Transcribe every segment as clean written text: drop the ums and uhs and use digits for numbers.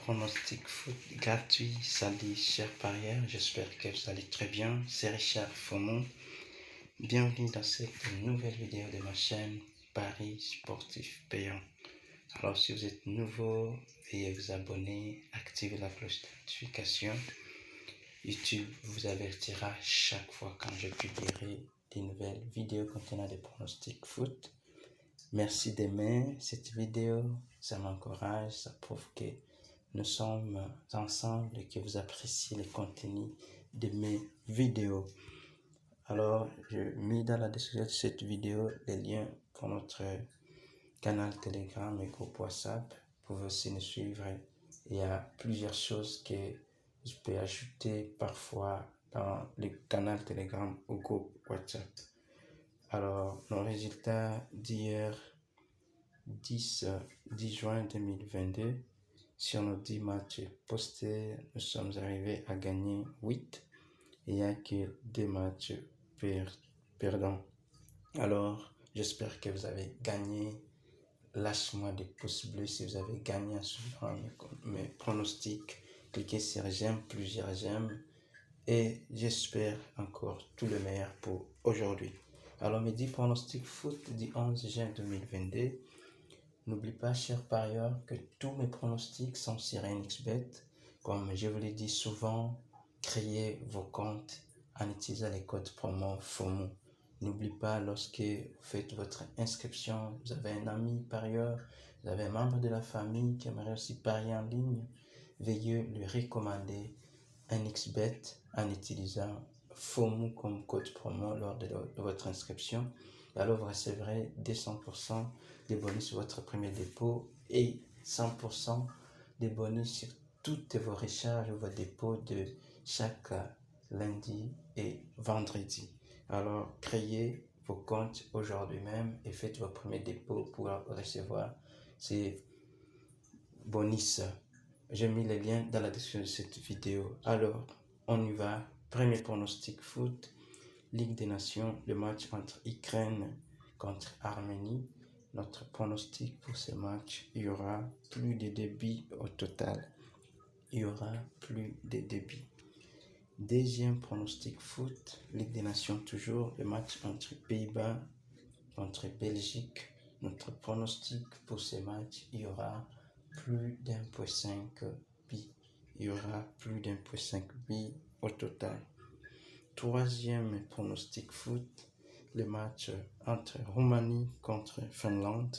pronostic foot gratuit. Salut chers parieurs, j'espère que vous allez très bien. C'est Richard Fomon. Bienvenue dans cette nouvelle vidéo de ma chaîne Paris Sportif Payant. Alors si vous êtes nouveau, veuillez vous abonner, activer la cloche de notification. YouTube vous avertira chaque fois quand je publierai des nouvelles vidéos contenant des pronostics foot. Merci d'aimer cette vidéo, ça m'encourage, ça prouve que nous sommes ensemble et que vous appréciez le contenu de mes vidéos. Alors, je mets dans la description de cette vidéo les liens pour notre canal Telegram et groupe WhatsApp. Vous pouvez aussi nous suivre. Il y a plusieurs choses que je peux ajouter parfois dans le canal Telegram ou groupe WhatsApp. Alors, nos résultats d'hier, 10 juin 2022, sur nos 10 matchs postés, nous sommes arrivés à gagner 8 et il n'y a que 2 matchs perdants. Alors, j'espère que vous avez gagné. Lâchez-moi des pouces bleus si vous avez gagné en suivant mes pronostics. Cliquez sur j'aime, plusieurs j'aime. Et j'espère encore tout le meilleur pour aujourd'hui. Alors, mes 10 pronostics foot du 11 juin 2022. N'oublie pas, chers parieurs, que tous mes pronostics sont sur NXBet. Comme je vous l'ai dit souvent, créez vos comptes en utilisant les codes promo FOMO. N'oublie pas, lorsque vous faites votre inscription, vous avez un ami parieur, vous avez un membre de la famille qui aimerait aussi parier en ligne, veuillez lui recommander NXBet en utilisant FOMO comme code promo lors de votre inscription. Et alors vous recevrez 200% de bonus sur votre premier dépôt et 100% de bonus sur toutes vos recharges ou vos dépôts de chaque lundi et vendredi. Alors créez vos comptes aujourd'hui même et faites vos premiers dépôts pour recevoir ces bonus. J'ai mis les liens dans la description de cette vidéo. Alors, on y va. Premier pronostic foot, Ligue des Nations, le match entre Ukraine contre Arménie. Notre pronostic pour ce match, il y aura plus de débits au total. Il y aura plus de débits. Deuxième pronostic foot, Ligue des Nations toujours, le match entre Pays-Bas contre Belgique. Notre pronostic pour ce match, il y aura plus d'1.5 bi. Il y aura plus d'1.5 bi au total. Troisième pronostic foot, le match entre Roumanie contre Finlande.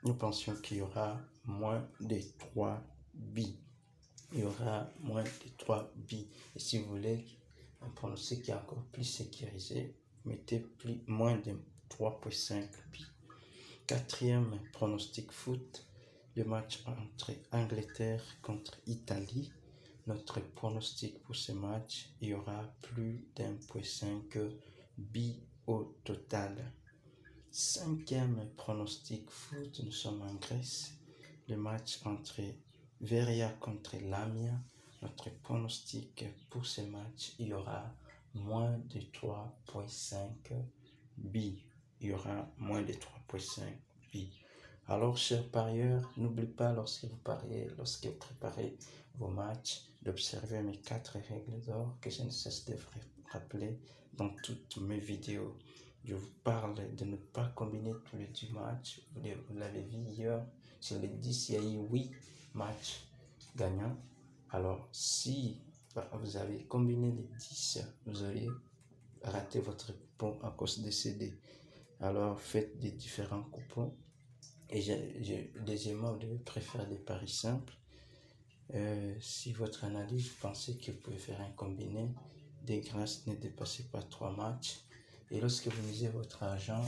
Nous pensions qu'il y aura moins de 3 bi. Il y aura moins de 3 bi. Et si vous voulez un pronostic qui est encore plus sécurisé, mettez moins de 3.5 bi. Quatrième pronostic foot, le match entre Angleterre contre Italie. Notre pronostic pour ce match, il y aura plus d'1.5 bi au total. Cinquième pronostic foot, nous sommes en Grèce. Le match entre Veria contre Lamia. Notre pronostic pour ce match, il y aura moins de 3.5 bi. Il y aura moins de 3.5 bi. Alors, chers parieurs, n'oubliez pas lorsque vous pariez, lorsque vous préparez vos matchs, d'observer mes 4 règles d'or que je ne cesse de vous rappeler dans toutes mes vidéos. Je vous parle de ne pas combiner tous les 10 matchs. Vous l'avez vu hier, sur les 10, il y a eu 8 matchs gagnants. Alors, si vous avez combiné les 10, vous auriez raté votre coupon à cause de CD. Alors, faites des différents coupons. Et deuxièmement, vous devez préférer des paris simples. Si votre analyse, vous pensez que vous pouvez faire un combiné, de grâce, ne dépassez pas 3 matchs. Et lorsque vous misez votre argent,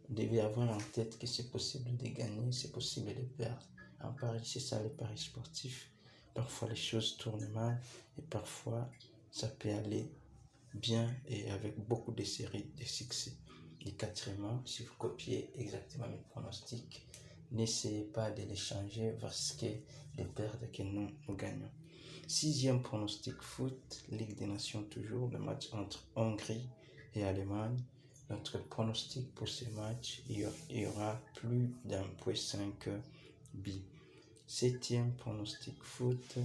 vous devez avoir en tête que c'est possible de gagner, c'est possible de perdre. En Paris, c'est ça les paris sportifs. Parfois, les choses tournent mal et parfois, ça peut aller bien et avec beaucoup de séries de succès. Et quatrièmement, si vous copiez exactement mes pronostics, n'essayez pas de les changer parce que les pertes que nous gagnons. Sixième pronostic foot, Ligue des Nations toujours, le match entre Hongrie et Allemagne. Notre pronostic pour ce match, il y aura plus d'1.5 bi. 7e pronostic foot,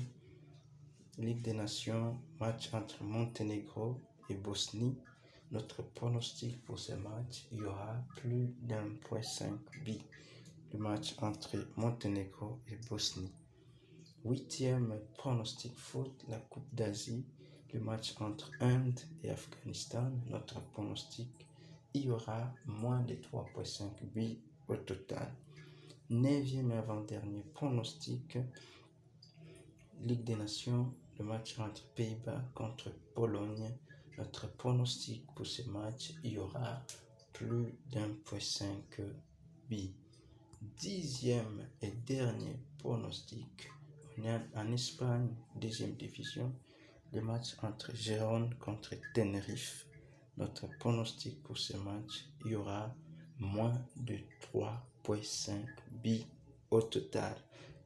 Ligue des Nations, match entre Monténégro et Bosnie. Notre pronostic pour ce match, il y aura plus d'1,5 but. Le match entre Monténégro et Bosnie. 8e pronostic foot, la Coupe d'Asie, le match entre Inde et Afghanistan. Notre pronostic, il y aura moins de 3,5 buts au total. 9e et avant-dernier pronostic, Ligue des Nations, le match entre Pays-Bas contre Pologne. Notre pronostic pour ce match, il y aura plus d'1,5 buts. 10e et dernier pronostic, on est en Espagne, 2e division, le match entre Gérone contre Tenerife. Notre pronostic pour ce match, il y aura moins de 3,5 buts au total.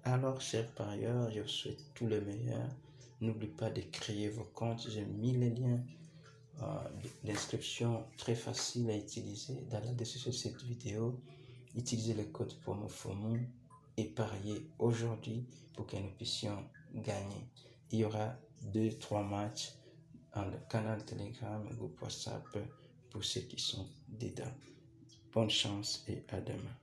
Alors, chers parieurs, je vous souhaite tout le meilleur. N'oubliez pas de créer vos comptes. J'ai mis les liens d'inscription très faciles à utiliser dans la description de cette vidéo. Utilisez le code promo FOMO et pariez aujourd'hui pour que nous puissions gagner. Il y aura 2-3 matchs dans le canal Telegram, groupe WhatsApp pour ceux qui sont dedans. Bonne chance et à demain.